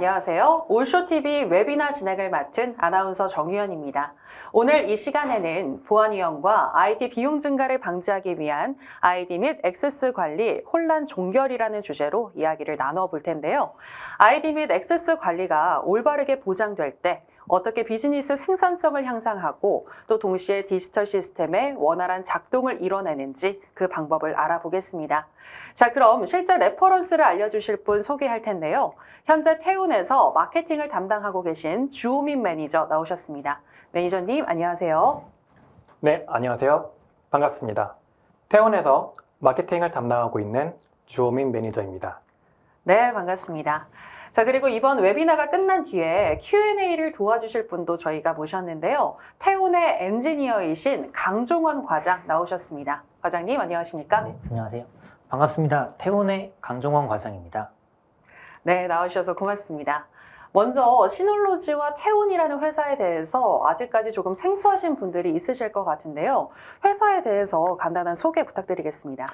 안녕하세요. 올쇼TV 웨비나 진행을 맡은 아나운서 정유현입니다. 오늘 이 시간에는 보안위험과 IT 비용 증가를 방지하기 위한 아이디 및 액세스 관리 혼란 종결이라는 주제로 이야기를 나눠볼 텐데요. 아이디 및 액세스 관리가 올바르게 보장될 때 어떻게 비즈니스 생산성을 향상하고 또 동시에 디지털 시스템의 원활한 작동을 이뤄내는지 그 방법을 알아보겠습니다. 자, 그럼 실제 레퍼런스를 알려주실 분 소개할 텐데요. 현재 태운에서 마케팅을 담당하고 계신 주호민 매니저 나오셨습니다. 매니저님, 안녕하세요. 네, 안녕하세요. 반갑습니다. 태원에서 마케팅을 담당하고 있는 주호민 매니저입니다. 네, 반갑습니다. 자, 그리고 이번 웨비나가 끝난 뒤에 Q&A를 도와주실 분도 저희가 모셨는데요. 태운의 엔지니어이신 강종원 과장 나오셨습니다. 과장님, 안녕하십니까? 네, 안녕하세요. 반갑습니다. 태운의 강종원 과장입니다. 네, 나와주셔서 고맙습니다. 먼저 시놀로지와 태운이라는 회사에 대해서 아직까지 조금 생소하신 분들이 있으실 것 같은데요. 회사에 대해서 간단한 소개 부탁드리겠습니다.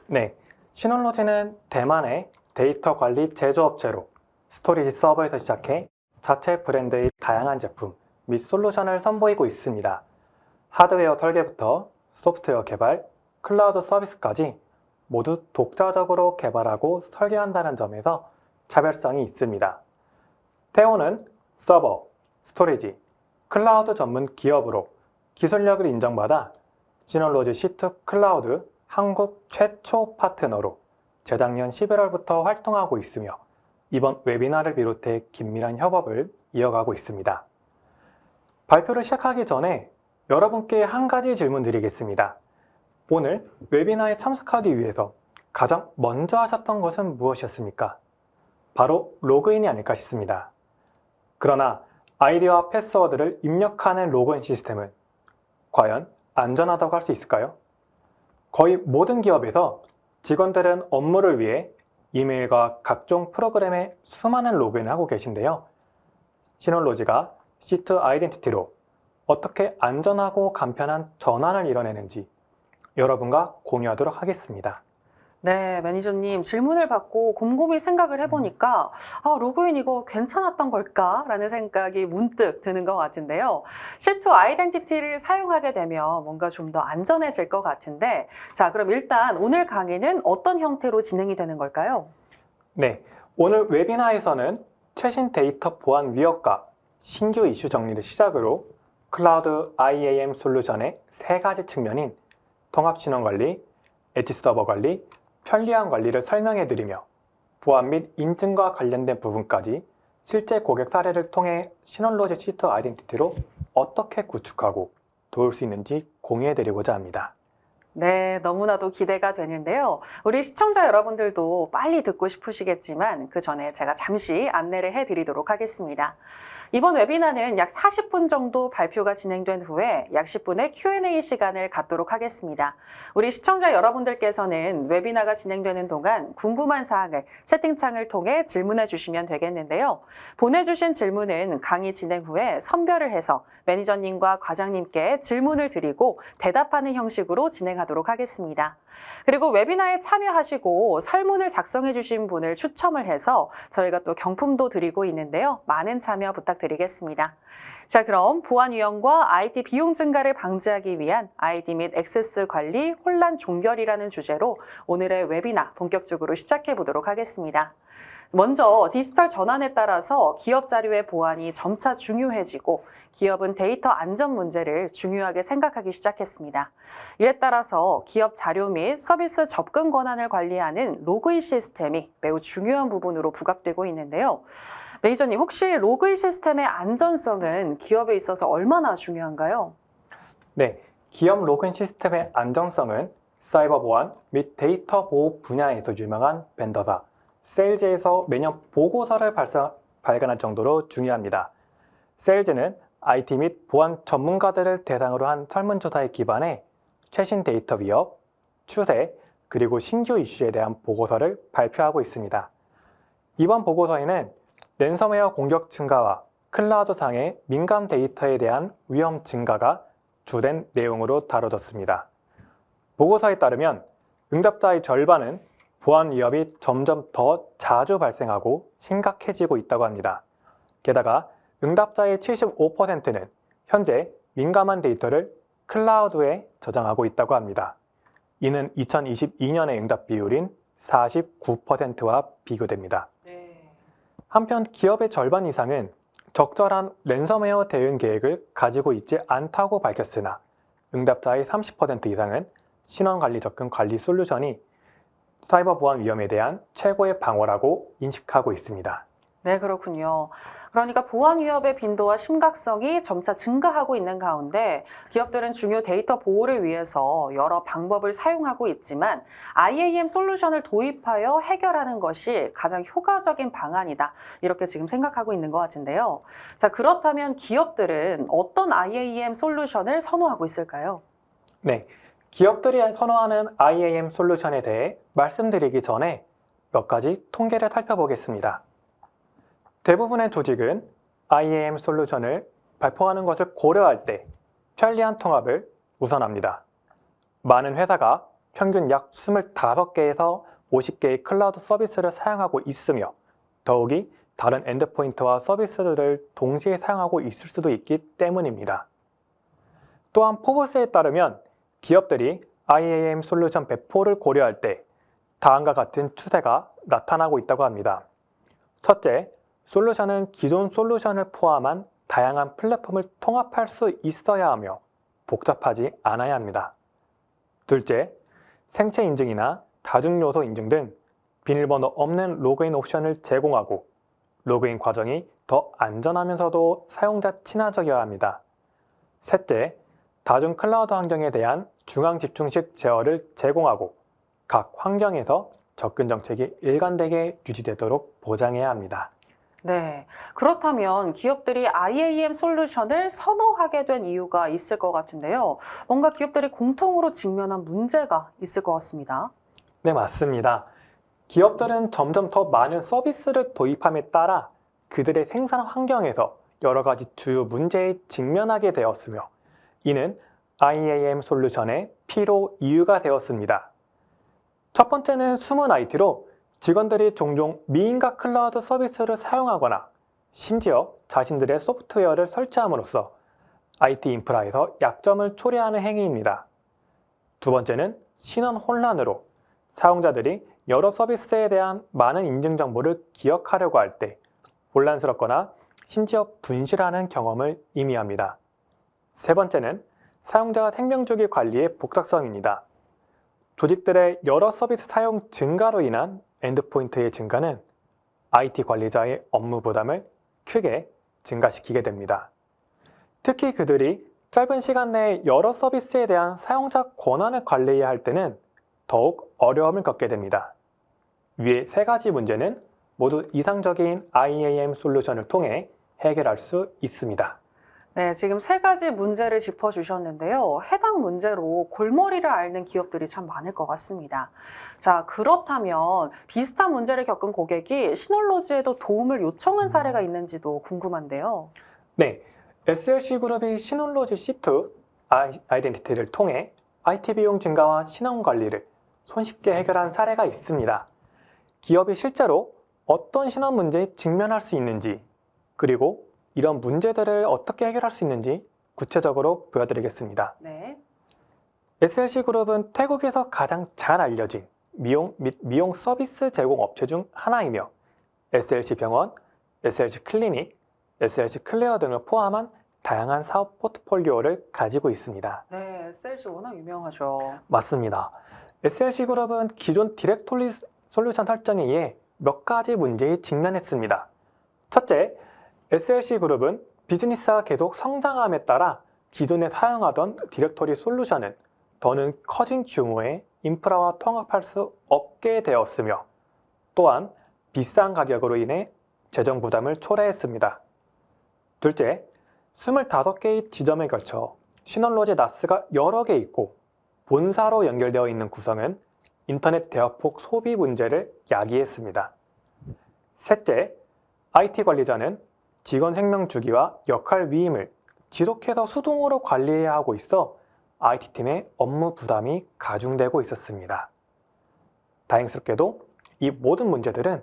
네, 시놀로지는 대만의 데이터 관리 제조업체로 스토리지 서버에서 시작해 자체 브랜드의 다양한 제품 및 솔루션을 선보이고 있습니다. 하드웨어 설계부터 소프트웨어 개발, 클라우드 서비스까지 모두 독자적으로 개발하고 설계한다는 점에서 차별성이 있습니다. 태온은 서버, 스토리지, 클라우드 전문 기업으로 기술력을 인정받아 시놀로지 C2 클라우드 한국 최초 파트너로 재작년 11월부터 활동하고 있으며 이번 웨비나를 비롯해 긴밀한 협업을 이어가고 있습니다. 발표를 시작하기 전에 여러분께 한 가지 질문 드리겠습니다. 오늘 웨비나에 참석하기 위해서 가장 먼저 하셨던 것은 무엇이었습니까? 바로 로그인이 아닐까 싶습니다. 그러나 아이디와 패스워드를 입력하는 로그인 시스템은 과연 안전하다고 할 수 있을까요? 거의 모든 기업에서 직원들은 업무를 위해 이메일과 각종 프로그램에 수많은 로그인을 하고 계신데요. 시놀로지가 C2 아이덴티티로 어떻게 안전하고 간편한 전환을 이뤄내는지 여러분과 공유하도록 하겠습니다. 네, 매니저님 질문을 받고 곰곰이 생각을 해보니까 로그인 이거 괜찮았던 걸까? 라는 생각이 문득 드는 것 같은데요. C2 아이덴티티를 사용하게 되면 뭔가 좀 더 안전해질 것 같은데 자, 그럼 일단 오늘 강의는 어떤 형태로 진행이 되는 걸까요? 네, 오늘 웨비나에서는 최신 데이터 보안 위협과 신규 이슈 정리를 시작으로 클라우드 IAM 솔루션의 세 가지 측면인 통합신원 관리, 엣지 서버 관리, 편리한 관리를 설명해 드리며 보안 및 인증과 관련된 부분까지 실제 고객 사례를 통해 시놀로지 C2 아이덴티티로 어떻게 구축하고 도울 수 있는지 공유해 드리고자 합니다. 네, 너무나도 기대가 되는데요. 우리 시청자 여러분들도 빨리 듣고 싶으시겠지만 그 전에 제가 잠시 안내를 해드리도록 하겠습니다. 이번 웨비나는 약 40분 정도 발표가 진행된 후에 약 10분의 Q&A 시간을 갖도록 하겠습니다. 우리 시청자 여러분들께서는 웨비나가 진행되는 동안 궁금한 사항을 채팅창을 통해 질문해 주시면 되겠는데요. 보내주신 질문은 강의 진행 후에 선별을 해서 매니저님과 과장님께 질문을 드리고 대답하는 형식으로 진행하도록 하겠습니다. 그리고 웨비나에 참여하시고 설문을 작성해 주신 분을 추첨을 해서 저희가 또 경품도 드리고 있는데요. 많은 참여 부탁드리겠습니다. 자, 그럼 보안 위험과 IT 비용 증가를 방지하기 위한 아이디 및 액세스 관리 혼란 종결이라는 주제로 오늘의 웨비나 본격적으로 시작해 보도록 하겠습니다. 먼저 디지털 전환에 따라서 기업 자료의 보안이 점차 중요해지고 기업은 데이터 안전 문제를 중요하게 생각하기 시작했습니다. 이에 따라서 기업 자료 및 서비스 접근 권한을 관리하는 로그인 시스템이 매우 중요한 부분으로 부각되고 있는데요. 매니저님, 혹시 로그인 시스템의 안전성은 기업에 있어서 얼마나 중요한가요? 네, 기업 로그인 시스템의 안정성은 사이버 보안 및 데이터 보호 분야에서 유명한 벤더사 세일즈에서 매년 보고서를 발간할 정도로 중요합니다. 세일즈는 IT 및 보안 전문가들을 대상으로 한 설문조사에 기반해 최신 데이터 위협, 추세, 그리고 신규 이슈에 대한 보고서를 발표하고 있습니다. 이번 보고서에는 랜섬웨어 공격 증가와 클라우드상의 민감 데이터에 대한 위험 증가가 주된 내용으로 다뤄졌습니다. 보고서에 따르면 응답자의 절반은 보안 위협이 점점 더 자주 발생하고 심각해지고 있다고 합니다. 게다가 응답자의 75%는 현재 민감한 데이터를 클라우드에 저장하고 있다고 합니다. 이는 2022년의 응답 비율인 49%와 비교됩니다. 한편 기업의 절반 이상은 적절한 랜섬웨어 대응 계획을 가지고 있지 않다고 밝혔으나 응답자의 30% 이상은 신원관리 접근 관리 솔루션이 사이버 보안 위험에 대한 최고의 방어라고 인식하고 있습니다. 네, 그렇군요. 그러니까 보안 위협의 빈도와 심각성이 점차 증가하고 있는 가운데 기업들은 중요 데이터 보호를 위해서 여러 방법을 사용하고 있지만 IAM 솔루션을 도입하여 해결하는 것이 가장 효과적인 방안이다. 이렇게 지금 생각하고 있는 것 같은데요. 자, 그렇다면 기업들은 어떤 IAM 솔루션을 선호하고 있을까요? 네, 기업들이 선호하는 IAM 솔루션에 대해 말씀드리기 전에 몇 가지 통계를 살펴보겠습니다. 대부분의 조직은 IAM 솔루션을 발표하는 것을 고려할 때 편리한 통합을 우선합니다. 많은 회사가 평균 약 25개에서 50개의 클라우드 서비스를 사용하고 있으며 더욱이 다른 엔드포인트와 서비스들을 동시에 사용하고 있을 수도 있기 때문입니다. 또한 포브스에 따르면 기업들이 IAM 솔루션 배포를 고려할 때 다음과 같은 추세가 나타나고 있다고 합니다. 첫째, 솔루션은 기존 솔루션을 포함한 다양한 플랫폼을 통합할 수 있어야 하며 복잡하지 않아야 합니다. 둘째, 생체 인증이나 다중 요소 인증 등 비밀번호 없는 로그인 옵션을 제공하고 로그인 과정이 더 안전하면서도 사용자 친화적이어야 합니다. 셋째, 다중 클라우드 환경에 대한 중앙 집중식 제어를 제공하고 각 환경에서 접근 정책이 일관되게 유지되도록 보장해야 합니다. 네, 그렇다면 기업들이 IAM 솔루션을 선호하게 된 이유가 있을 것 같은데요. 뭔가 기업들이 공통으로 직면한 문제가 있을 것 같습니다. 네, 맞습니다. 기업들은 점점 더 많은 서비스를 도입함에 따라 그들의 생산 환경에서 여러 가지 주요 문제에 직면하게 되었으며 이는 IAM 솔루션의 필요 이유가 되었습니다. 첫 번째는 숨은 IT로 직원들이 종종 미인가 클라우드 서비스를 사용하거나 심지어 자신들의 소프트웨어를 설치함으로써 IT 인프라에서 약점을 초래하는 행위입니다. 두 번째는 신원 혼란으로 사용자들이 여러 서비스에 대한 많은 인증 정보를 기억하려고 할 때 혼란스럽거나 심지어 분실하는 경험을 의미합니다. 세 번째는 사용자 생명주기 관리의 복잡성입니다. 조직들의 여러 서비스 사용 증가로 인한 엔드포인트의 증가는 IT 관리자의 업무 부담을 크게 증가시키게 됩니다. 특히 그들이 짧은 시간 내에 여러 서비스에 대한 사용자 권한을 관리해야 할 때는 더욱 어려움을 겪게 됩니다. 위의 세 가지 문제는 모두 이상적인 IAM 솔루션을 통해 해결할 수 있습니다. 네, 지금 세 가지 문제를 짚어주셨는데요. 해당 문제로 골머리를 앓는 기업들이 참 많을 것 같습니다. 자, 그렇다면 비슷한 문제를 겪은 고객이 시놀로지에도 도움을 요청한 사례가 있는지도 궁금한데요. 네, SLC 그룹이 시놀로지 C2 아이덴티티를 통해 IT 비용 증가와 신원 관리를 손쉽게 해결한 사례가 있습니다. 기업이 실제로 어떤 신원 문제에 직면할 수 있는지 그리고 이런 문제들을 어떻게 해결할 수 있는지 구체적으로 보여드리겠습니다. 네. SLC 그룹은 태국에서 가장 잘 알려진 미용 및 미용 서비스 제공 업체 중 하나이며 SLC 병원, SLC 클리닉, SLC 클레어 등을 포함한 다양한 사업 포트폴리오를 가지고 있습니다. 네, SLC 워낙 유명하죠. 맞습니다. SLC 그룹은 기존 디렉토리 솔루션 설정에 의해 몇 가지 문제에 직면했습니다. 첫째, SLC 그룹은 비즈니스가 계속 성장함에 따라 기존에 사용하던 디렉토리 솔루션은 더는 커진 규모의 인프라와 통합할 수 없게 되었으며 또한 비싼 가격으로 인해 재정 부담을 초래했습니다. 둘째, 25개의 지점에 걸쳐 시놀로지 나스가 여러 개 있고 본사로 연결되어 있는 구성은 인터넷 대화폭 소비 문제를 야기했습니다. 셋째, IT 관리자는 직원 생명 주기와 역할 위임을 지속해서 수동으로 관리해야 하고 있어 IT팀의 업무 부담이 가중되고 있었습니다. 다행스럽게도 이 모든 문제들은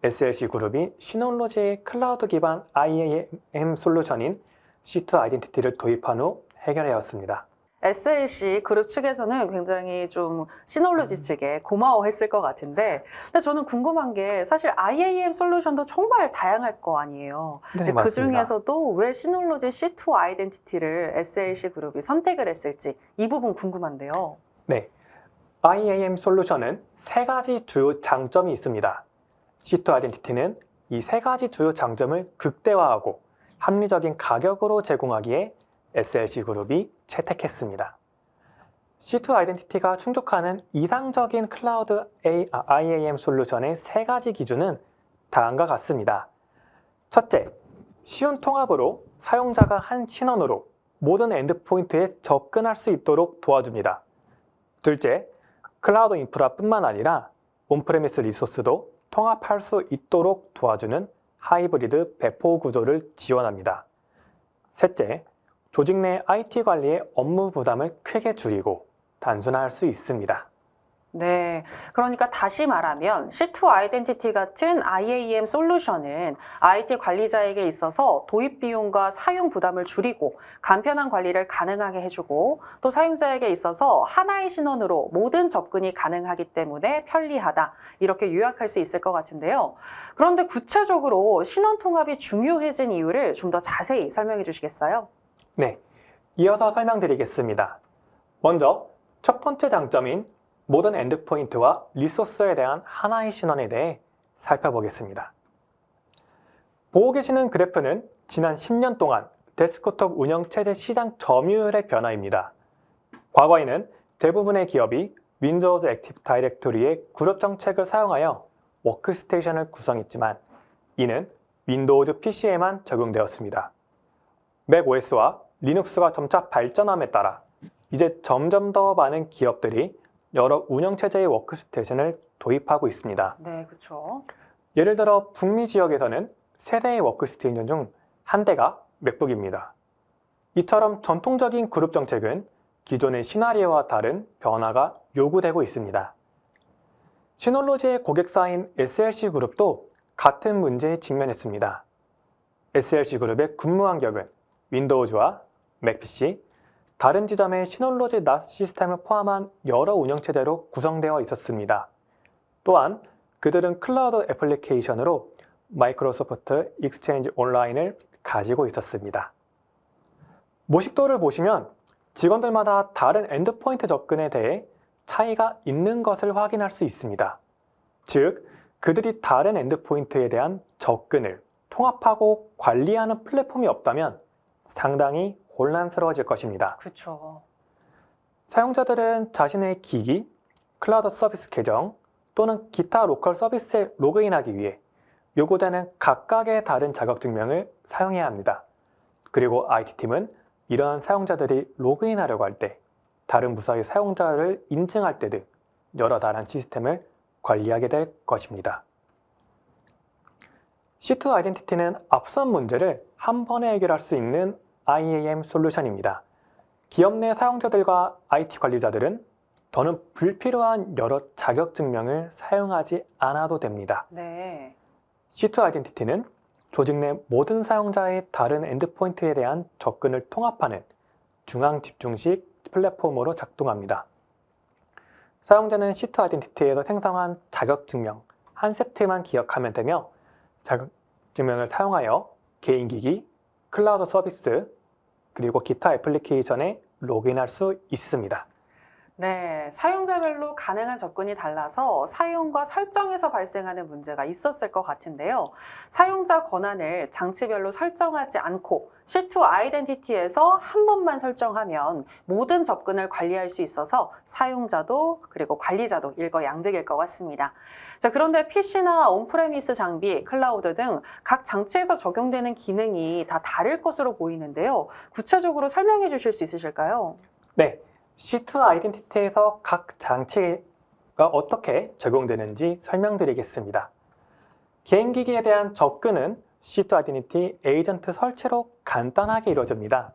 SLC 그룹이 시놀로지의 클라우드 기반 IAM 솔루션인 C2 아이덴티티를 도입한 후 해결하였습니다. SLC 그룹 측에서는 굉장히 좀 시놀로지 측에 고마워했을 것 같은데, 근데 저는 궁금한 게 사실 IAM 솔루션도 정말 다양할 거 아니에요. 네, 근데 그 맞습니다. 중에서도 왜 시놀로지 C2 아이덴티티를 SLC 그룹이 선택을 했을지 이 부분 궁금한데요. 네, IAM 솔루션은 세 가지 주요 장점이 있습니다. C2 아이덴티티는 이 세 가지 주요 장점을 극대화하고 합리적인 가격으로 제공하기에 SLC 그룹이 채택했습니다. C2 아이덴티티가 충족하는 이상적인 클라우드 IAM 솔루션의 세 가지 기준은 다음과 같습니다. 첫째, 쉬운 통합으로 사용자가 한 신원으로 모든 엔드포인트에 접근할 수 있도록 도와줍니다. 둘째, 클라우드 인프라뿐만 아니라 온프레미스 리소스도 통합할 수 있도록 도와주는 하이브리드 배포 구조를 지원합니다. 셋째, 조직 내 IT 관리의 업무 부담을 크게 줄이고 단순화할 수 있습니다. 네, 그러니까 다시 말하면 C2 아이덴티티 같은 IAM 솔루션은 IT 관리자에게 있어서 도입 비용과 사용 부담을 줄이고 간편한 관리를 가능하게 해주고, 또 사용자에게 있어서 하나의 신원으로 모든 접근이 가능하기 때문에 편리하다, 이렇게 요약할 수 있을 것 같은데요. 그런데 구체적으로 신원 통합이 중요해진 이유를 좀 더 자세히 설명해 주시겠어요? 네, 이어서 설명드리겠습니다. 먼저 첫 번째 장점인 모든 엔드포인트와 리소스에 대한 하나의 신원에 대해 살펴보겠습니다. 보고 계시는 그래프는 지난 10년 동안 데스크톱 운영체제 시장 점유율의 변화입니다. 과거에는 대부분의 기업이 윈도우즈 액티브 다이렉토리의 그룹 정책을 사용하여 워크스테이션을 구성했지만 이는 윈도우즈 PC에만 적용되었습니다. 맥OS와 리눅스가 점차 발전함에 따라 이제 점점 더 많은 기업들이 여러 운영체제의 워크스테이션을 도입하고 있습니다. 네, 그렇죠. 예를 들어 북미 지역에서는 세대의 워크스테이션 중 한 대가 맥북입니다. 이처럼 전통적인 그룹 정책은 기존의 시나리오와 다른 변화가 요구되고 있습니다. 시놀로지의 고객사인 SLC 그룹도 같은 문제에 직면했습니다. SLC 그룹의 근무 환경은 윈도우즈와 맥PC, 다른 지점의 시놀로지 NAS 시스템을 포함한 여러 운영체제로 구성되어 있었습니다. 또한 그들은 클라우드 애플리케이션으로 마이크로소프트 익스체인지 온라인을 가지고 있었습니다. 모식도를 보시면 직원들마다 다른 엔드포인트 접근에 대해 차이가 있는 것을 확인할 수 있습니다. 즉, 그들이 다른 엔드포인트에 대한 접근을 통합하고 관리하는 플랫폼이 없다면 상당히 혼란스러워질 것입니다. 그렇죠. 사용자들은 자신의 기기, 클라우드 서비스 계정 또는 기타 로컬 서비스에 로그인하기 위해 요구되는 각각의 다른 자격증명을 사용해야 합니다. 그리고 IT팀은 이러한 사용자들이 로그인하려고 할 때, 다른 부서의 사용자를 인증할 때 등 여러 다른 시스템을 관리하게 될 것입니다. C2 아이덴티티는 앞선 문제를 한 번에 해결할 수 있는 IAM 솔루션입니다. 기업 내 사용자들과 IT 관리자들은 더는 불필요한 여러 자격증명을 사용하지 않아도 됩니다. 네. C2 아이덴티티는 조직 내 모든 사용자의 다른 엔드포인트에 대한 접근을 통합하는 중앙 집중식 플랫폼으로 작동합니다. 사용자는 C2 아이덴티티에서 생성한 자격증명 한 세트만 기억하면 되며, 자격증명을 사용하여 개인기기, 클라우드 서비스, 그리고 기타 애플리케이션에 로그인할 수 있습니다. 네, 사용자별로 가능한 접근이 달라서 사용과 설정에서 발생하는 문제가 있었을 것 같은데요. 사용자 권한을 장치별로 설정하지 않고 C2 아이덴티티에서 한 번만 설정하면 모든 접근을 관리할 수 있어서 사용자도 그리고 관리자도 일거양득일 것 같습니다. 자, 그런데 PC나 온프레미스 장비, 클라우드 등 각 장치에서 적용되는 기능이 다 다를 것으로 보이는데요. 구체적으로 설명해 주실 수 있으실까요? 네, C2 아이덴티티에서 각 장치가 어떻게 적용되는지 설명드리겠습니다. 개인기기에 대한 접근은 C2 아이덴티티 에이전트 설치로 간단하게 이루어집니다.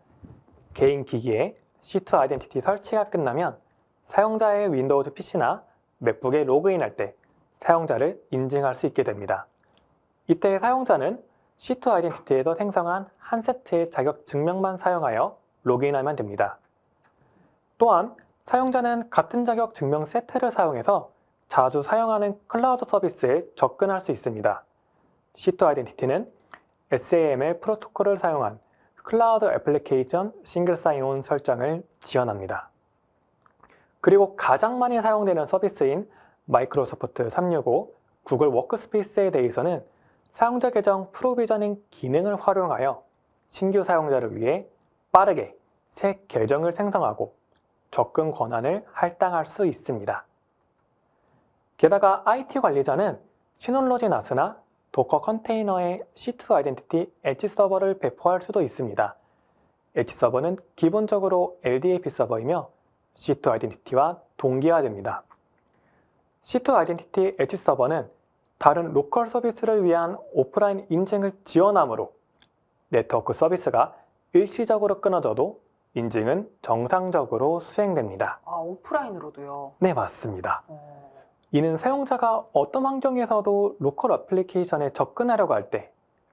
개인기기에 C2 아이덴티티 설치가 끝나면 사용자의 윈도우즈 PC나 맥북에 로그인할 때 사용자를 인증할 수 있게 됩니다. 이때 사용자는 C2 아이덴티티에서 생성한 한 세트의 자격 증명만 사용하여 로그인하면 됩니다. 또한 사용자는 같은 자격 증명 세트를 사용해서 자주 사용하는 클라우드 서비스에 접근할 수 있습니다. C2 아이덴티티는 SAML 프로토콜을 사용한 클라우드 애플리케이션 싱글 사인온 설정을 지원합니다. 그리고 가장 많이 사용되는 서비스인 마이크로소프트 365, 구글 워크스페이스에 대해서는 사용자 계정 프로비저닝 기능을 활용하여 신규 사용자를 위해 빠르게 새 계정을 생성하고 접근 권한을 할당할 수 있습니다. 게다가 IT 관리자는 시놀로지 나스나 도커 컨테이너에 C2 아이덴티티 엣지 서버를 배포할 수도 있습니다. 엣지 서버는 기본적으로 LDAP 서버이며 C2 아이덴티티와 동기화됩니다. C2 아이덴티티 엣지 서버는 다른 로컬 서비스를 위한 오프라인 인증을 지원하므로 네트워크 서비스가 일시적으로 끊어져도 인증은 정상적으로 수행됩니다. 아, 오프라인으로도요? 네, 맞습니다. 이는 사용자가 어떤 환경에서도 로컬 애플리케이션에 접근하려고 할 때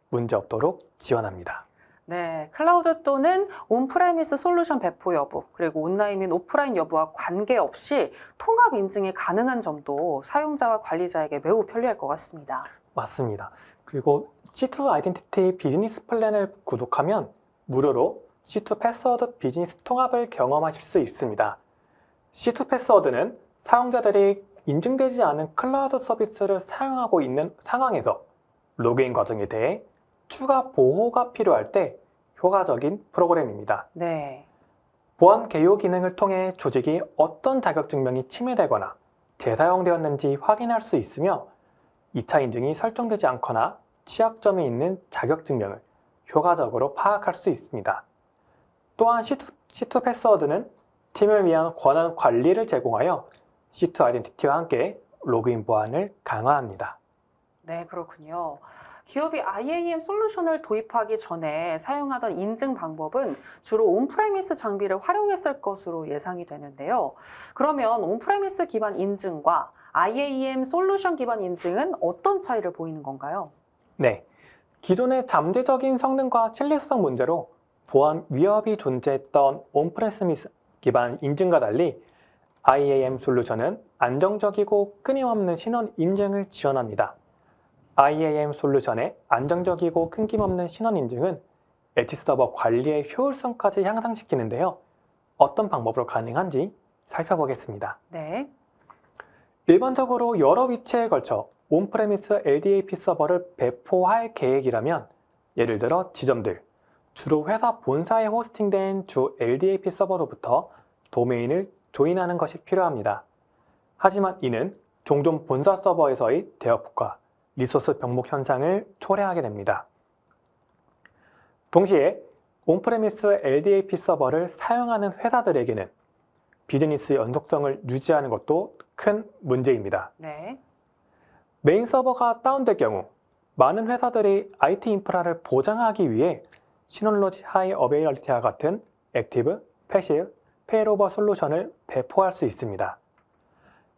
문제없도록 지원합니다. 네, 클라우드 또는 온프레미스 솔루션 배포 여부, 그리고 온라인 및 오프라인 여부와 관계없이 통합 인증이 가능한 점도 사용자와 관리자에게 매우 편리할 것 같습니다. 맞습니다. 그리고 C2 아이덴티티 비즈니스 플랜을 구독하면 무료로 C2 패스워드 비즈니스 통합을 경험하실 수 있습니다. C2 패스워드는 사용자들이 인증되지 않은 클라우드 서비스를 사용하고 있는 상황에서 로그인 과정에 대해 추가 보호가 필요할 때 효과적인 프로그램입니다. 네. 보안 개요 기능을 통해 조직이 어떤 자격증명이 침해되거나 재사용되었는지 확인할 수 있으며 2차 인증이 설정되지 않거나 취약점이 있는 자격증명을 효과적으로 파악할 수 있습니다. 또한 C2 패스워드는 팀을 위한 권한 관리를 제공하여 C2 아이덴티티와 함께 로그인 보안을 강화합니다. 네, 그렇군요. 기업이 IAM 솔루션을 도입하기 전에 사용하던 인증 방법은 주로 온프레미스 장비를 활용했을 것으로 예상이 되는데요. 그러면 온프레미스 기반 인증과 IAM 솔루션 기반 인증은 어떤 차이를 보이는 건가요? 네, 기존의 잠재적인 성능과 신뢰성 문제로 보안 위협이 존재했던 온프레미스 기반 인증과 달리 IAM 솔루션은 안정적이고 끊임없는 신원 인증을 지원합니다. IAM 솔루션의 안정적이고 끊김없는 신원 인증은 엣지 서버 관리의 효율성까지 향상시키는데요. 어떤 방법으로 가능한지 살펴보겠습니다. 네. 일반적으로 여러 위치에 걸쳐 온프레미스 LDAP 서버를 배포할 계획이라면 예를 들어 지점들, 주로 회사 본사에 호스팅된 주 LDAP 서버로부터 도메인을 조인하는 것이 필요합니다. 하지만 이는 종종 본사 서버에서의 대역폭과 리소스 병목 현상을 초래하게 됩니다. 동시에 온프레미스 LDAP 서버를 사용하는 회사들에게는 비즈니스 연속성을 유지하는 것도 큰 문제입니다. 네. 메인 서버가 다운될 경우 많은 회사들이 IT 인프라를 보장하기 위해 시놀로지 하이 어베일러리티와 같은 액티브, 패시브, 페일오버 솔루션을 배포할 수 있습니다.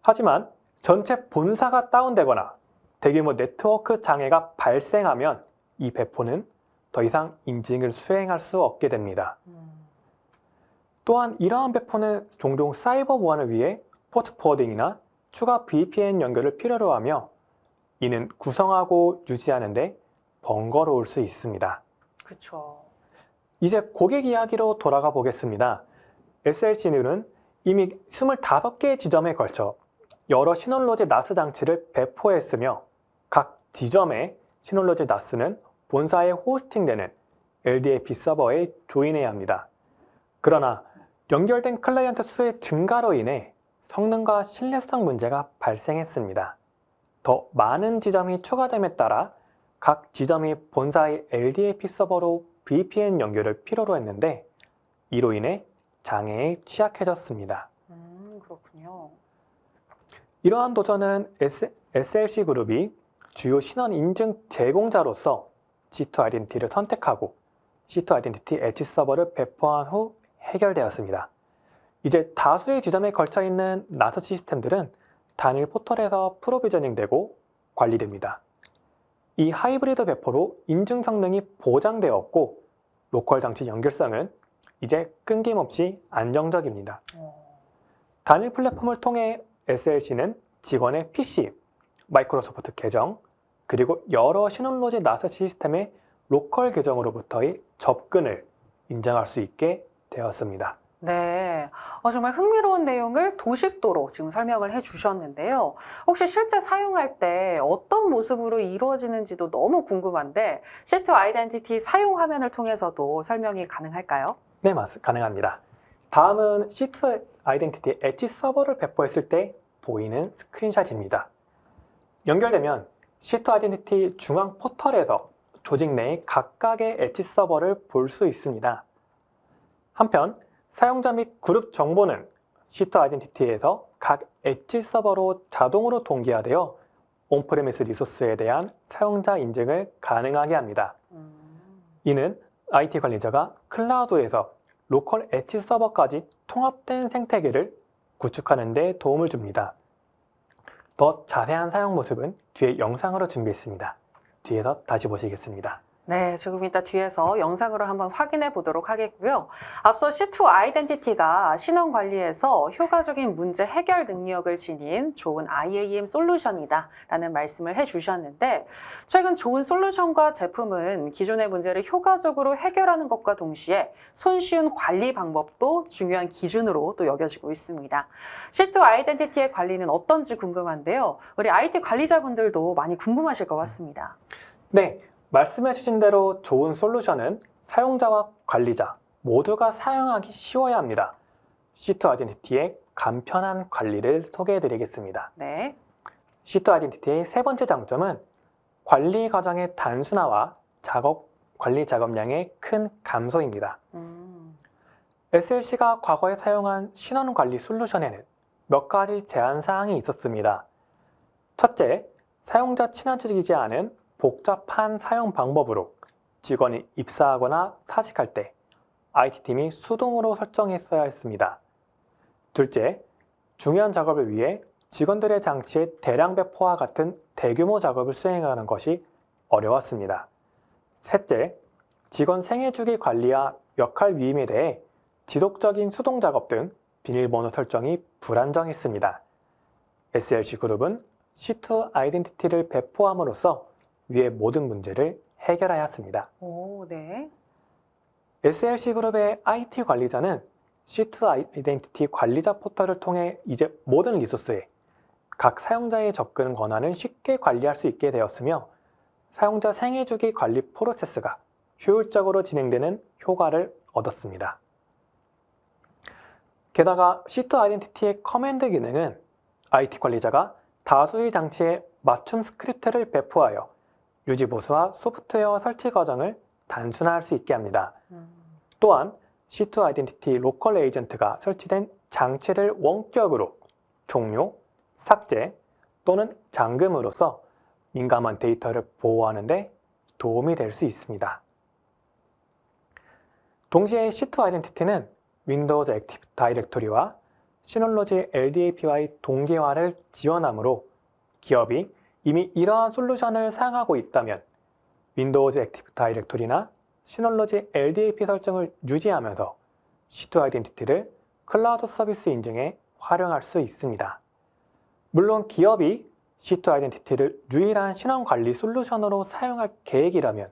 하지만 전체 본사가 다운되거나 대규모 네트워크 장애가 발생하면 이 배포는 더 이상 인증을 수행할 수 없게 됩니다. 또한 이러한 배포는 종종 사이버 보안을 위해 포트 포워딩이나 추가 VPN 연결을 필요로 하며 이는 구성하고 유지하는 데 번거로울 수 있습니다. 그렇죠. 이제 고객 이야기로 돌아가 보겠습니다. SLC는 이미 25개의 지점에 걸쳐 여러 시놀로지 나스 장치를 배포했으며 각 지점의 시놀로지 나스는 본사에 호스팅되는 LDAP 서버에 조인해야 합니다. 그러나 연결된 클라이언트 수의 증가로 인해 성능과 신뢰성 문제가 발생했습니다. 더 많은 지점이 추가됨에 따라 각 지점이 본사의 LDAP 서버로 VPN 연결을 필요로 했는데 이로 인해 장애에 취약해졌습니다. 그렇군요. 이러한 도전은 SLC 그룹이 주요 신원 인증 제공자로서 C2 아이덴티티를 선택하고 C2 아이덴티티 엣지 서버를 배포한 후 해결되었습니다. 이제 다수의 지점에 걸쳐 있는 나스 시스템들은 단일 포털에서 프로비저닝되고 관리됩니다. 이 하이브리드 배포로 인증 성능이 보장되었고 로컬 장치 연결성은 이제 끊김없이 안정적입니다. 단일 플랫폼을 통해 SLC는 직원의 PC, 마이크로소프트 계정, 그리고 여러 시놀로지 나스 시스템의 로컬 계정으로부터의 접근을 인정할 수 있게 되었습니다. 네, 정말 흥미로운 내용을 도식도로 지금 설명을 해주셨는데요. 혹시 실제 사용할 때 어떤 모습으로 이루어지는지도 너무 궁금한데 시트 아이덴티티 사용 화면을 통해서도 설명이 가능할까요? 네, 가능합니다. 다음은 시트 아이덴티티 엣지 서버를 배포했을 때 보이는 스크린샷입니다. 연결되면 시트 아이덴티티 중앙 포털에서 조직 내의 각각의 엣지 서버를 볼 수 있습니다. 한편 사용자 및 그룹 정보는 시트 아이덴티티에서 각 엣지 서버로 자동으로 동기화되어 온프레미스 리소스에 대한 사용자 인증을 가능하게 합니다. 이는 IT 관리자가 클라우드에서 로컬 엣지 서버까지 통합된 생태계를 구축하는 데 도움을 줍니다. 더 자세한 사용 모습은 뒤에 영상으로 준비했습니다. 뒤에서 다시 보시겠습니다. 네, 조금 이따 뒤에서 영상으로 한번 확인해 보도록 하겠고요. 앞서 C2 아이덴티티가 신원 관리에서 효과적인 문제 해결 능력을 지닌 좋은 IAM 솔루션이다 라는 말씀을 해주셨는데 최근 좋은 솔루션과 제품은 기존의 문제를 효과적으로 해결하는 것과 동시에 손쉬운 관리 방법도 중요한 기준으로 또 여겨지고 있습니다. C2 아이덴티티의 관리는 어떤지 궁금한데요. 우리 IT 관리자분들도 많이 궁금하실 것 같습니다. 네. 말씀해 주신 대로 좋은 솔루션은 사용자와 관리자 모두가 사용하기 쉬워야 합니다. C2 아이덴티티의 간편한 관리를 소개해 드리겠습니다. 네. C2 아이덴티티의 세 번째 장점은 관리 과정의 단순화와 관리 작업량의 큰 감소입니다. SLC가 과거에 사용한 신원 관리 솔루션에는 몇 가지 제한 사항이 있었습니다. 첫째, 사용자 친화적이지 않은 복잡한 사용 방법으로 직원이 입사하거나 사직할 때 IT팀이 수동으로 설정했어야 했습니다. 둘째, 중요한 작업을 위해 직원들의 장치의 대량 배포와 같은 대규모 작업을 수행하는 것이 어려웠습니다. 셋째, 직원 생애주기 관리와 역할 위임에 대해 지속적인 수동 작업 등 비밀번호 설정이 불안정했습니다. SLC 그룹은 C2 아이덴티티를 배포함으로써 위의 모든 문제를 해결하였습니다. 오, 네. SLC 그룹의 IT 관리자는 C2 아이덴티티 관리자 포털을 통해 이제 모든 리소스에 각 사용자의 접근 권한을 쉽게 관리할 수 있게 되었으며 사용자 생애주기 관리 프로세스가 효율적으로 진행되는 효과를 얻었습니다. 게다가 C2 아이덴티티의 커맨드 기능은 IT 관리자가 다수의 장치에 맞춤 스크립트를 배포하여 유지 보수와 소프트웨어 설치 과정을 단순화할 수 있게 합니다. 또한 C2 아이덴티티 로컬 에이전트가 설치된 장치를 원격으로 종료, 삭제 또는 잠금으로써 민감한 데이터를 보호하는 데 도움이 될 수 있습니다. 동시에 C2 아이덴티티는 윈도우즈 액티브 다이렉토리와 시놀로지 LDAP와의 동기화를 지원하므로 기업이 이미 이러한 솔루션을 사용하고 있다면 윈도우즈 액티브 다이렉토리나 시놀로지 LDAP 설정을 유지하면서 C2 아이덴티티를 클라우드 서비스 인증에 활용할 수 있습니다. 물론 기업이 C2 아이덴티티를 유일한 신원 관리 솔루션으로 사용할 계획이라면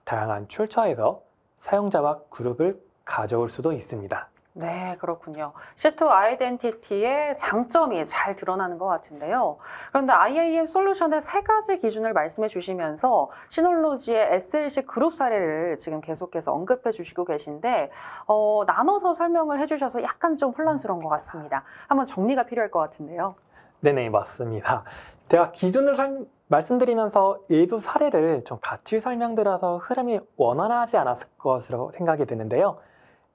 다양한 출처에서 사용자와 그룹을 가져올 수도 있습니다. 네, 그렇군요. C2 아이덴티티의 장점이 잘 드러나는 것 같은데요. 그런데 IAM 솔루션의 세 가지 기준을 말씀해 주시면서 시놀로지의 SLC 그룹 사례를 지금 계속해서 언급해 주시고 계신데 나눠서 설명을 해주셔서 약간 좀 혼란스러운 것 같습니다. 한번 정리가 필요할 것 같은데요. 네네, 맞습니다. 제가 기준을 말씀드리면서 일부 사례를 좀 같이 설명드려서 흐름이 원활하지 않았을 것으로 생각이 드는데요.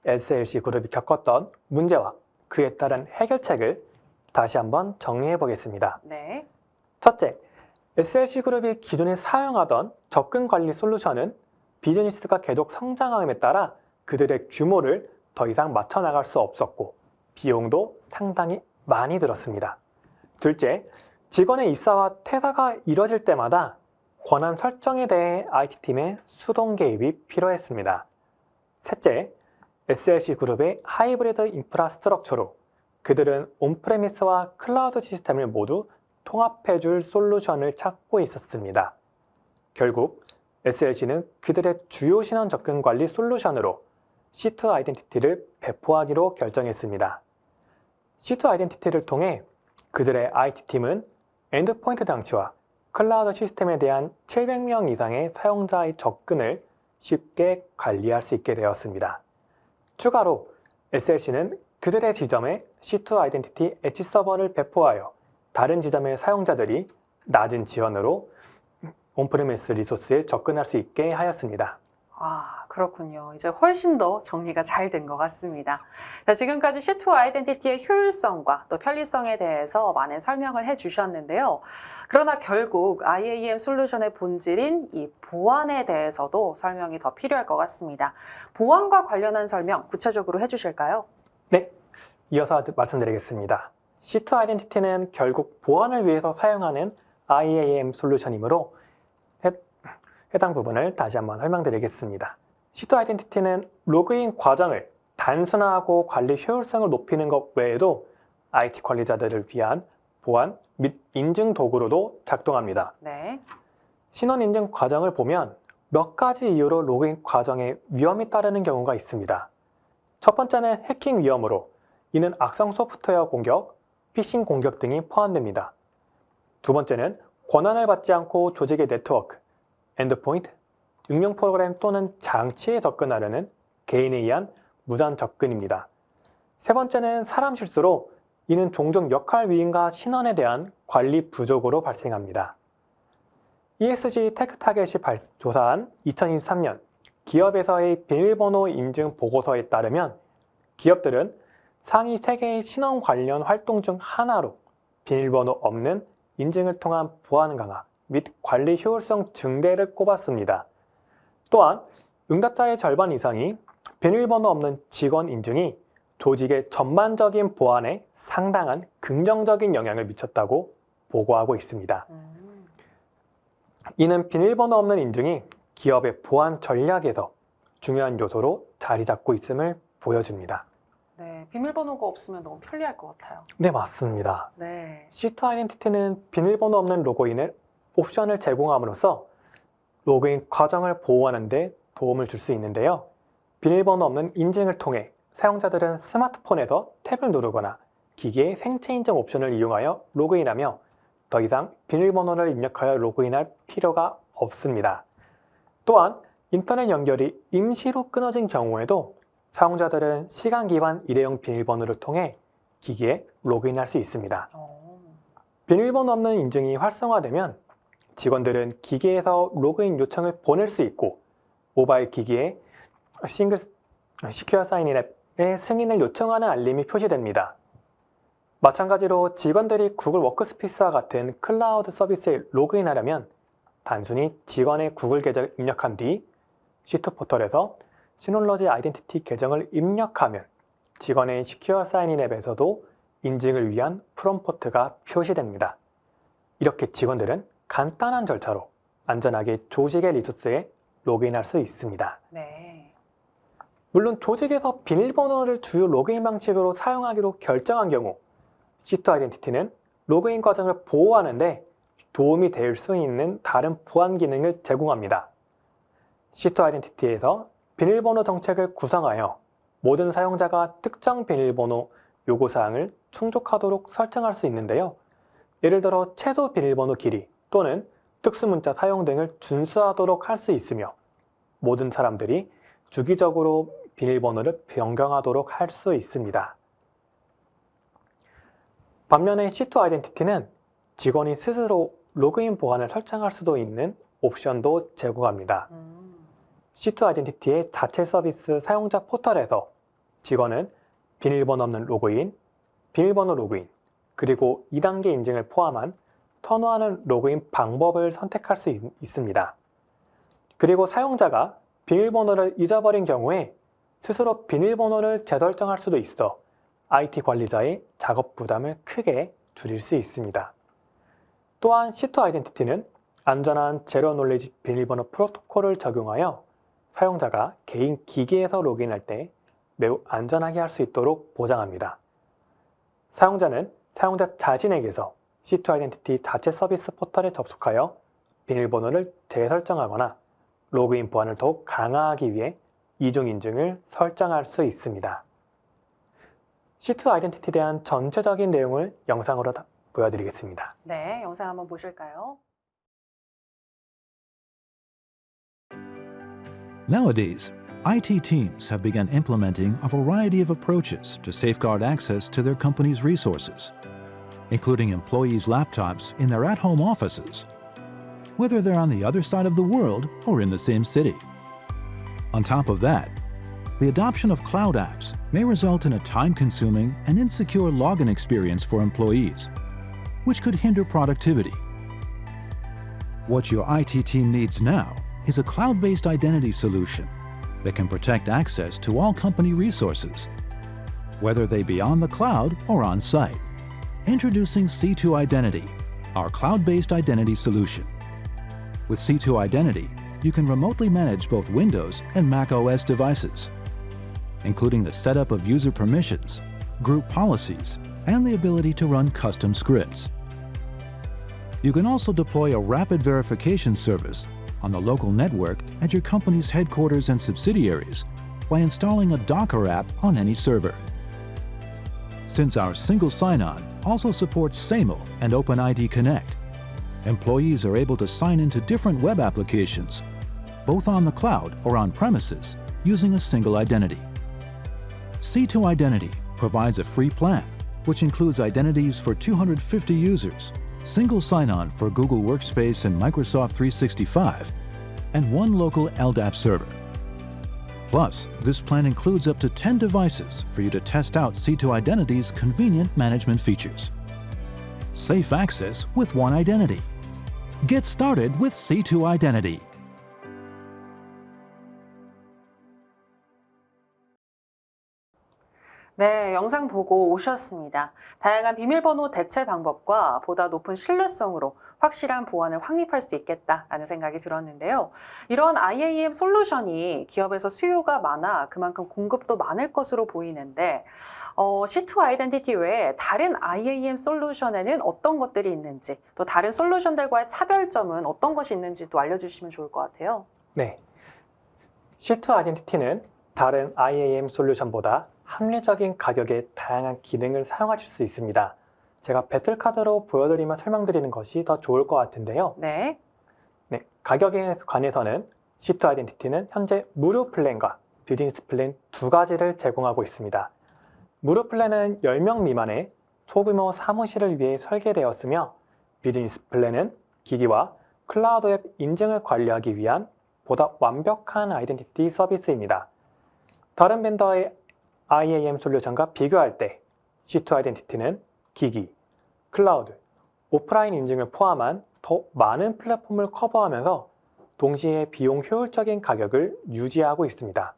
SLC 그룹이 겪었던 문제와 그에 따른 해결책을 다시 한번 정리해 보겠습니다. 네. 첫째, SLC 그룹이 기존에 사용하던 접근 관리 솔루션은 비즈니스가 계속 성장함에 따라 그들의 규모를 더 이상 맞춰 나갈 수 없었고 비용도 상당히 많이 들었습니다. 둘째, 직원의 입사와 퇴사가 이뤄질 때마다 권한 설정에 대해 IT팀의 수동 개입이 필요했습니다. 셋째, SLC 그룹의 하이브리드 인프라스트럭처로 그들은 온프레미스와 클라우드 시스템을 모두 통합해줄 솔루션을 찾고 있었습니다. 결국 SLC는 그들의 주요 신원 접근 관리 솔루션으로 C2 아이덴티티를 배포하기로 결정했습니다. C2 아이덴티티를 통해 그들의 IT팀은 엔드포인트 장치와 클라우드 시스템에 대한 700명 이상의 사용자의 접근을 쉽게 관리할 수 있게 되었습니다. 추가로 SLC는 그들의 지점에 C2 아이덴티티 엣지 서버를 배포하여 다른 지점의 사용자들이 낮은 지원으로 온프레미스 리소스에 접근할 수 있게 하였습니다. 아, 그렇군요. 이제 훨씬 더 정리가 잘 된 것 같습니다. 자, 지금까지 C2 아이덴티티의 효율성과 또 편리성에 대해서 많은 설명을 해주셨는데요. 그러나 결국 IAM 솔루션의 본질인 이 보안에 대해서도 설명이 더 필요할 것 같습니다. 보안과 관련한 설명 구체적으로 해주실까요? 네, 이어서 말씀드리겠습니다. C2 아이덴티티는 결국 보안을 위해서 사용하는 IAM 솔루션이므로 해당 부분을 다시 한번 설명드리겠습니다. C2 아이덴티티는 로그인 과정을 단순화하고 관리 효율성을 높이는 것 외에도 IT 관리자들을 위한 보안 및 인증 도구로도 작동합니다. 네. 신원 인증 과정을 보면 몇 가지 이유로 로그인 과정에 위험이 따르는 경우가 있습니다. 첫 번째는 해킹 위험으로 이는 악성 소프트웨어 공격, 피싱 공격 등이 포함됩니다. 두 번째는 권한을 받지 않고 조직의 네트워크, 엔드포인트, 응용 프로그램 또는 장치에 접근하려는 개인에 의한 무단 접근입니다. 세 번째는 사람 실수로 이는 종종 역할 위임과 신원에 대한 관리 부족으로 발생합니다. ESG 테크 타겟이 조사한 2023년 기업에서의 비밀번호 인증 보고서에 따르면 기업들은 상위 3개의 신원 관련 활동 중 하나로 비밀번호 없는 인증을 통한 보안 강화 및 관리 효율성 증대를 꼽았습니다. 또한 응답자의 절반 이상이 비밀번호 없는 직원 인증이 조직의 전반적인 보안에 상당한 긍정적인 영향을 미쳤다고 보고하고 있습니다. 이는 비밀번호 없는 인증이 기업의 보안 전략에서 중요한 요소로 자리 잡고 있음을 보여줍니다. 네, 비밀번호가 없으면 너무 편리할 것 같아요. 네, 맞습니다. 네. C2 아이덴티티는 비밀번호 없는 로그인을 옵션을 제공함으로써 로그인 과정을 보호하는 데 도움을 줄 수 있는데요. 비밀번호 없는 인증을 통해 사용자들은 스마트폰에서 탭을 누르거나 기기의 생체 인증 옵션을 이용하여 로그인하며 더 이상 비밀번호를 입력하여 로그인할 필요가 없습니다. 또한 인터넷 연결이 임시로 끊어진 경우에도 사용자들은 시간 기반 일회용 비밀번호를 통해 기기에 로그인할 수 있습니다. 비밀번호 없는 인증이 활성화되면 직원들은 기기에서 로그인 요청을 보낼 수 있고 모바일 기기에 싱글 시큐어 사인인 앱의 승인을 요청하는 알림이 표시됩니다. 마찬가지로 직원들이 구글 워크스페이스와 같은 클라우드 서비스에 로그인하려면 단순히 직원의 구글 계정을 입력한 뒤 C2 포털에서 시놀러지 아이덴티티 계정을 입력하면 직원의 시큐어 사인인 앱에서도 인증을 위한 프롬프트가 표시됩니다. 이렇게 직원들은 간단한 절차로 안전하게 조직의 리소스에 로그인할 수 있습니다. 네. 물론 조직에서 비밀번호를 주요 로그인 방식으로 사용하기로 결정한 경우 C2 아이덴티티는 로그인 과정을 보호하는 데 도움이 될 수 있는 다른 보안 기능을 제공합니다. C2 아이덴티티에서 비밀번호 정책을 구성하여 모든 사용자가 특정 비밀번호 요구사항을 충족하도록 설정할 수 있는데요. 예를 들어 최소 비밀번호 길이 또는 특수문자 사용 등을 준수하도록 할 수 있으며 모든 사람들이 주기적으로 비밀번호를 변경하도록 할 수 있습니다. 반면에 C2 아이덴티티는 직원이 스스로 로그인 보안을 설정할 수도 있는 옵션도 제공합니다. C2 아이덴티티의 자체 서비스 사용자 포털에서 직원은 비밀번호 없는 로그인, 비밀번호 로그인, 그리고 2단계 인증을 포함한 선호하는 로그인 방법을 선택할 수 있습니다. 그리고 사용자가 비밀번호를 잊어버린 경우에 스스로 비밀번호를 재설정할 수도 있어 IT 관리자의 작업 부담을 크게 줄일 수 있습니다. 또한 C2 아이덴티티는 안전한 제로 놀리지 비밀번호 프로토콜을 적용하여 사용자가 개인 기기에서 로그인할 때 매우 안전하게 할 수 있도록 보장합니다. 사용자는 사용자 자신에게서 C2 아이덴티티 자체 서비스 포털에 접속하여 비밀번호를 재설정하거나 로그인 보안을 더욱 강화하기 위해 이중 인증을 설정할 수 있습니다. C2 아이덴티티에 대한 전체적인 내용을 영상으로 보여드리겠습니다. 네, 영상 한번 보실까요? Nowadays, IT teams have begun implementing a variety of approaches to safeguard access to their company's resources, including employees' laptops in their at-home offices, whether they're on the other side of the world or in the same city. On top of that, the adoption of cloud apps may result in a time-consuming and insecure login experience for employees, which could hinder productivity. What your IT team needs now is a cloud-based identity solution that can protect access to all company resources, whether they be on the cloud or on-site. Introducing C2 Identity, our cloud-based identity solution. With C2 Identity, you can remotely manage both Windows and Mac OS devices, including the setup of user permissions, group policies, and the ability to run custom scripts. You can also deploy a rapid verification service on the local network at your company's headquarters and subsidiaries by installing a Docker app on any server. Since our single sign-on also supports SAML and OpenID Connect, employees are able to sign into different web applications, both on the cloud or on premises, using a single identity. C2 Identity provides a free plan, which includes identities for 250 users, single sign-on for Google Workspace and Microsoft 365, and one local LDAP server. Plus, this plan includes up to 10 devices for you to test out C2 Identity's convenient management features. Safe access with one identity. Get started with C2 Identity. 네, 영상 보고 오셨습니다. 다양한 비밀번호 대체 방법과 보다 높은 신뢰성으로 확실한 보안을 확립할 수 있겠다라는 생각이 들었는데요. 이런 IAM 솔루션이 기업에서 수요가 많아 그만큼 공급도 많을 것으로 보이는데 C2 아이덴티티 외에 다른 IAM 솔루션에는 어떤 것들이 있는지, 또 다른 솔루션들과의 차별점은 어떤 것이 있는지도 알려주시면 좋을 것 같아요. 네, C2 아이덴티티는 다른 IAM 솔루션보다 합리적인 가격에 다양한 기능을 사용하실 수 있습니다. 제가 배틀카드로 보여드리며 설명드리는 것이 더 좋을 것 같은데요. 네. 네, 가격에 관해서는 C2 아이덴티티는 현재 무료 플랜과 비즈니스 플랜 두 가지를 제공하고 있습니다. 무료 플랜은 10명 미만의 소규모 사무실을 위해 설계되었으며, 비즈니스 플랜은 기기와 클라우드 앱 인증을 관리하기 위한 보다 완벽한 아이덴티티 서비스입니다. 다른 벤더의 IAM 솔루션과 비교할 때 C2 아이덴티티는 기기, 클라우드, 오프라인 인증을 포함한 더 많은 플랫폼을 커버하면서 동시에 비용 효율적인 가격을 유지하고 있습니다.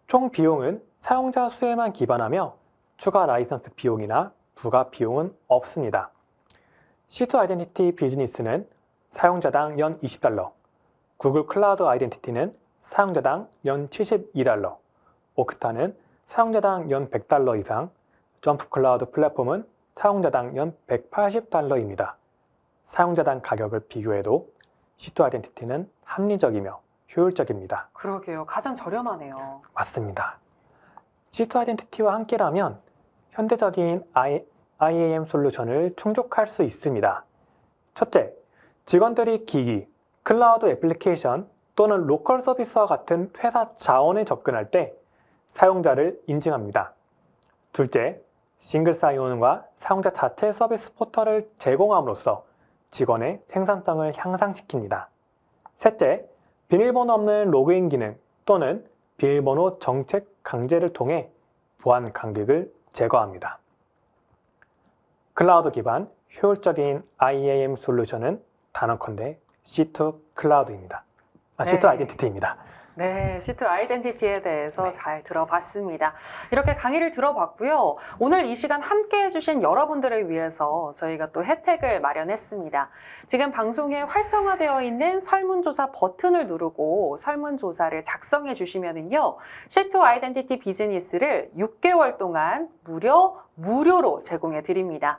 총 비용은 사용자 수에만 기반하며 추가 라이선스 비용이나 부가 비용은 없습니다. C2 아이덴티티 비즈니스는 사용자당 연 $20, 구글 클라우드 아이덴티티는 사용자당 연 $72, 옥타는 사용자당 연 $100 이상, 점프 클라우드 플랫폼은 사용자당 연 $180입니다. 사용자당 가격을 비교해도 C2 아이덴티티는 합리적이며 효율적입니다. 그러게요. 가장 저렴하네요. 맞습니다. C2 아이덴티티와 함께라면 현대적인 IAM 솔루션을 충족할 수 있습니다. 첫째, 직원들이 기기, 클라우드 애플리케이션 또는 로컬 서비스와 같은 회사 자원에 접근할 때 사용자를 인증합니다. 둘째, 싱글 사인온과 사용자 자체 서비스 포털을 제공함으로써 직원의 생산성을 향상시킵니다. 셋째, 비밀번호 없는 로그인 기능 또는 비밀번호 정책 강제를 통해 보안 간격을 제거합니다. 클라우드 기반 효율적인 IAM 솔루션은 단언컨대 C2 클라우드입니다. C2 네. 아이덴티티입니다. 네, C2 아이덴티티에 대해서 네. 잘 들어봤습니다. 이렇게 강의를 들어봤고요. 오늘 이 시간 함께 해주신 여러분들을 위해서 저희가 또 혜택을 마련했습니다. 지금 방송에 활성화되어 있는 설문조사 버튼을 누르고 설문조사를 작성해 주시면은요, C2 아이덴티티 비즈니스를 6개월 동안 무료로 제공해 드립니다.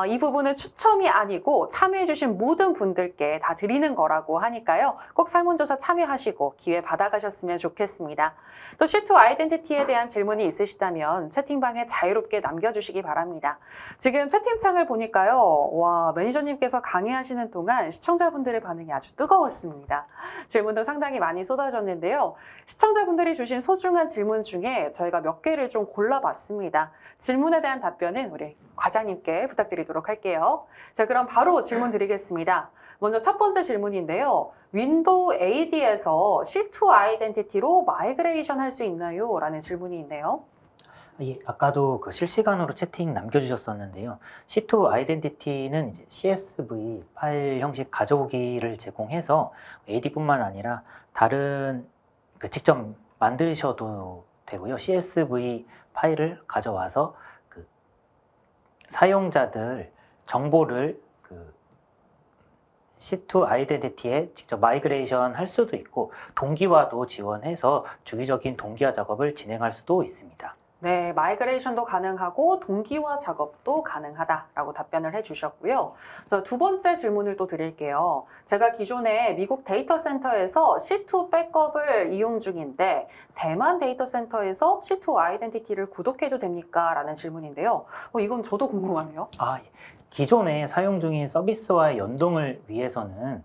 이 부분은 추첨이 아니고 참여해 주신 모든 분들께 다 드리는 거라고 하니까요. 꼭 설문조사 참여하시고 기회 받아가셨으면 좋겠습니다. 또 C2 아이덴티티에 대한 질문이 있으시다면 채팅방에 자유롭게 남겨주시기 바랍니다. 지금 채팅창을 보니까요. 와, 매니저님께서 강의하시는 동안 시청자분들의 반응이 아주 뜨거웠습니다. 질문도 상당히 많이 쏟아졌는데요. 시청자분들이 주신 소중한 질문 중에 저희가 몇 개를 좀 골라봤습니다. 질문에 대한 답변은 우리 과장님께 부탁드리도록 할게요. 자, 그럼 바로 질문 드리겠습니다. 먼저 첫 번째 질문인데요. 윈도우 AD에서 C2 아이덴티티로 마이그레이션 할 수 있나요? 라는 질문이 있네요. 예, 아까도 그 실시간으로 채팅 남겨주셨었는데요. C2 아이덴티티는 이제 CSV 파일 형식 가져오기를 제공해서 AD뿐만 아니라 다른 직접 만드셔도 되고요. CSV 파일을 가져와서 그 사용자들 정보를 그 C2 아이덴티티에 직접 마이그레이션 할 수도 있고 동기화도 지원해서 주기적인 동기화 작업을 진행할 수도 있습니다. 네, 마이그레이션도 가능하고 동기화 작업도 가능하다라고 답변을 해주셨고요. 두 번째 질문을 또 드릴게요. 제가 기존에 미국 데이터 센터에서 C2 백업을 이용 중인데 대만 데이터 센터에서 C2 아이덴티티를 구독해도 됩니까? 라는 질문인데요. 이건 저도 궁금하네요. 예. 기존에 사용 중인 서비스와의 연동을 위해서는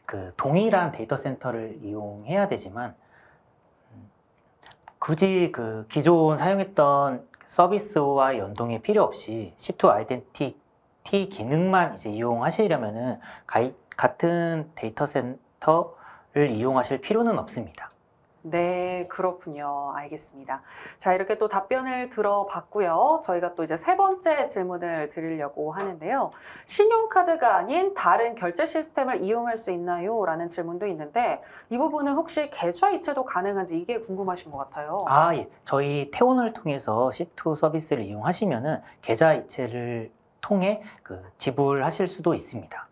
그 동일한 데이터 센터를 이용해야 되지만 굳이 그 기존 사용했던 서비스와 연동이 필요 없이 C2 아이덴티티 기능만 이제 이용하시려면은 같은 데이터 센터를 이용하실 필요는 없습니다. 네, 그렇군요. 알겠습니다. 자, 이렇게 또 답변을 들어봤고요. 저희가 또 이제 세 번째 질문을 드리려고 하는데요. 신용카드가 아닌 다른 결제 시스템을 이용할 수 있나요? 라는 질문도 있는데 이 부분은 혹시 계좌 이체도 가능한지 이게 궁금하신 것 같아요. 예. 저희 태원을 통해서 C2 서비스를 이용하시면은 계좌 이체를 통해 그 지불하실 수도 있습니다.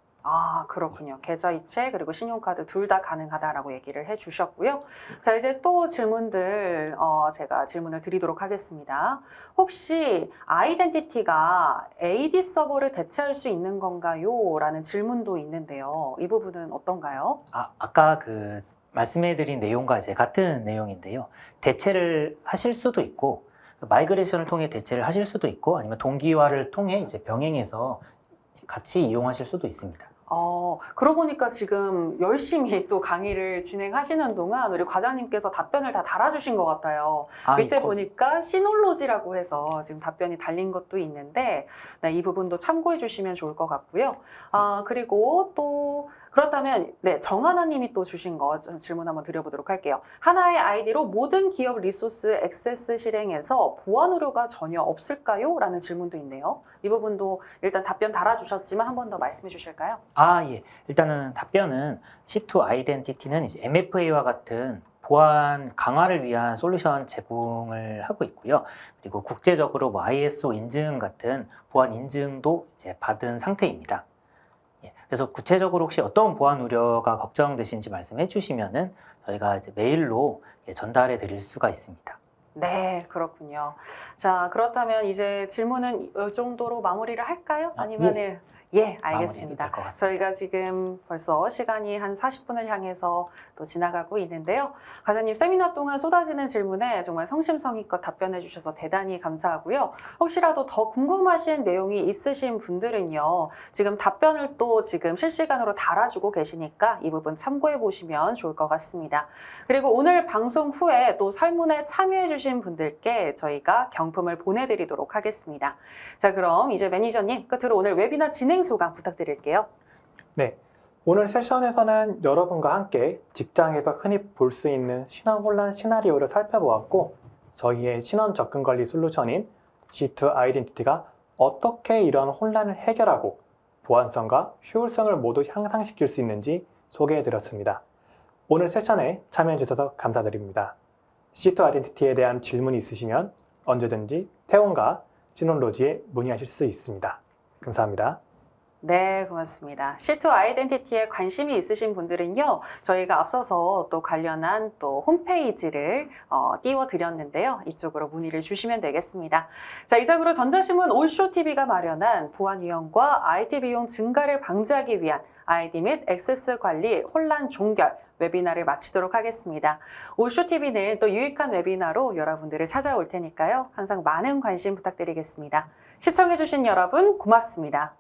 그렇군요. 계좌 이체 그리고 신용카드 둘 다 가능하다라고 얘기를 해주셨고요. 자, 이제 또 질문들 제가 질문을 드리도록 하겠습니다. 혹시 아이덴티티가 AD 서버를 대체할 수 있는 건가요? 라는 질문도 있는데요. 이 부분은 어떤가요? 아까 그 말씀해드린 내용과 이제 같은 내용인데요. 대체를 하실 수도 있고 마이그레이션을 통해 대체를 하실 수도 있고 아니면 동기화를 통해 이제 병행해서 같이 이용하실 수도 있습니다. 그러고 보니까 지금 열심히 또 강의를 진행하시는 동안 우리 과장님께서 답변을 다 달아주신 것 같아요. 밑에 보니까 시놀로지라고 해서 지금 답변이 달린 것도 있는데 네, 이 부분도 참고해 주시면 좋을 것 같고요. 그리고 또 그렇다면 네, 정하나님이 또 주신 거 좀 질문 한번 드려보도록 할게요. 하나의 아이디로 모든 기업 리소스 액세스 실행에서 보안 우려가 전혀 없을까요? 라는 질문도 있네요. 이 부분도 일단 답변 달아주셨지만 한 번 더 말씀해 주실까요? 예. 일단은 답변은 C2 아이덴티티는 이제 MFA와 같은 보안 강화를 위한 솔루션 제공을 하고 있고요. 그리고 국제적으로 뭐 ISO 인증 같은 보안 인증도 이제 받은 상태입니다. 그래서 구체적으로 혹시 어떤 보안 우려가 걱정되신지 말씀해 주시면은 저희가 이제 메일로 전달해 드릴 수가 있습니다. 네, 그렇군요. 자, 그렇다면 이제 질문은 이 정도로 마무리를 할까요? 아니면은 예, 알겠습니다. 될것 같습니다. 저희가 지금 벌써 시간이 한 40분을 향해서 또 지나가고 있는데요. 과장님 세미나 동안 쏟아지는 질문에 정말 성심성의껏 답변해 주셔서 대단히 감사하고요. 혹시라도 더 궁금하신 내용이 있으신 분들은요. 지금 답변을 또 지금 실시간으로 달아주고 계시니까 이 부분 참고해 보시면 좋을 것 같습니다. 그리고 오늘 방송 후에 또 설문에 참여해 주신 분들께 저희가 경품을 보내드리도록 하겠습니다. 자, 그럼 이제 매니저님 끝으로 오늘 웨비나 진행 소감 부탁드릴게요. 네, 오늘 세션에서는 여러분과 함께 직장에서 흔히 볼 수 있는 신원 혼란 시나리오를 살펴보았고 저희의 신원 접근 관리 솔루션인 C2 아이덴티티가 어떻게 이러한 혼란을 해결하고 보안성과 효율성을 모두 향상시킬 수 있는지 소개해드렸습니다. 오늘 세션에 참여해 주셔서 감사드립니다. C2 아이덴티티에 대한 질문이 있으시면 언제든지 태원과 신혼로지에 문의하실 수 있습니다. 감사합니다. 네, 고맙습니다. C2 아이덴티티에 관심이 있으신 분들은요, 저희가 앞서서 또 관련한 또 홈페이지를 띄워드렸는데요. 이쪽으로 문의를 주시면 되겠습니다. 자, 이상으로 전자신문 올쇼TV가 마련한 보안 위험과 IT 비용 증가를 방지하기 위한 아이디 및 액세스 관리 혼란 종결 웨비나를 마치도록 하겠습니다. 올쇼TV는 또 유익한 웨비나로 여러분들을 찾아올 테니까요. 항상 많은 관심 부탁드리겠습니다. 시청해주신 여러분 고맙습니다.